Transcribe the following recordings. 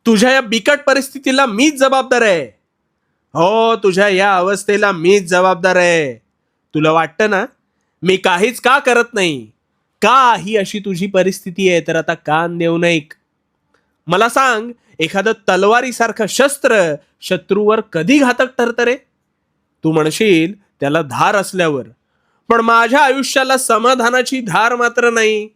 तुझ्या या बिकट परिस्थितीला मीच जबाबदार आहे. हो, तुझ्या या अवस्थेला मीच जबाबदार आहे. तुला वाटतं ना मी काहीच का करत नाही? का ही अशी तुझी परिस्थिती आहे? तर आता कान देऊ ऐक. मला सांग, एखादं तलवारीसारखं शस्त्र शत्रूवर कधी घातक ठरतं रे? तू म्हणशील त्याला धार असल्यावर, पण माझ्या आयुष्याला समाधानाची धार मात्र नाही.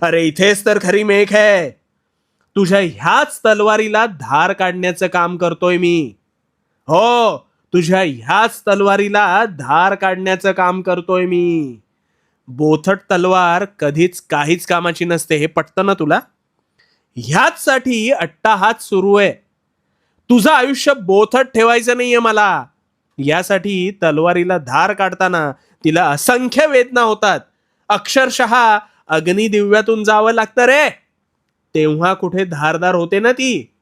अरे इथेच तर खरी मेख आहे. तुझ्या ह्याच तलवारीला धार काढण्याचं काम करतोय मी. हो, तुझ्या ह्याच तलवारीला धार काढण्याचं काम करतोय मी. बोथट तलवार कधीच काहीच कामाची नसते, हे पटतं ना तुला? ह्याच साठी अट्टाहास सुरू आहे. तुझं आयुष्य बोथट ठेवायचं नाहीये मला. यासाठी तलवारीला धार काढताना तिला असंख्य वेदना होतात. अक्षरशः अग्निदिव्यातून जावं लागतं रे. तेव्हा कुठे धारदार होते ना ती.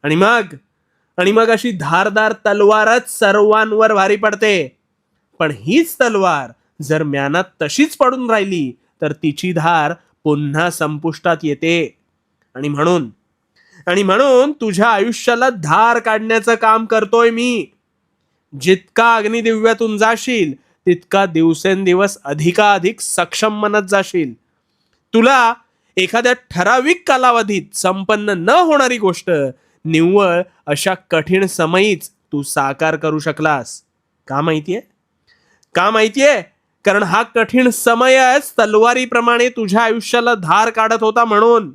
आणि मग अशी धारदार तलवारच सर्वांवर भारी पडते. पण हीच तलवार जर म्यानात तशीच पडून राहिली तर तिची धार पुन्हा संपुष्टात येते. आणि म्हणून तुझ्या आयुष्याला धार काढण्याचं काम करतोय मी. जितका अग्निदिव्यातून जाशील तितका दिवसेंदिवस अधिकाधिक सक्षम बनत जाशील. तुला एखाद्या ठराविक कालावधीत संपन्न न होणारी गोष्ट निव्वळ अशा कठीण समयीच तू साकार करू शकलास. का माहितीये? कारण हा कठीण समयच तलवारीप्रमाणे तुझ्या आयुष्याला धार काढत होता म्हणून.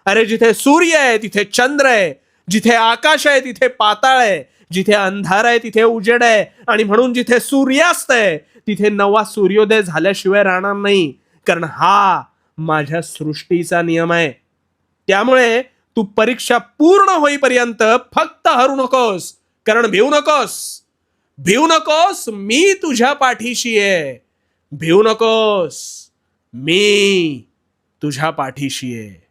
अरे जिथे सूर्य आहे तिथे चंद्र आहे, जिथे आकाश आहे तिथे पाताळ आहे, जिथे अंधार आहे तिथे उजेड आहे, आणि म्हणून जिथे सूर्यास्त आहे तिथे नवा सूर्योदय झाल्याशिवाय राहणार नाही. कारण हा माझ्या सृष्टीचा नियम आहे. त्यामुळे तू परीक्षा पूर्ण होईपर्यंत फक्त हरू नकोस. कारण भिवू नकोस, मी तुझ्या पाठीशी आहे. भिवू नकोस, मी तुझ्या पाठीशी आहे.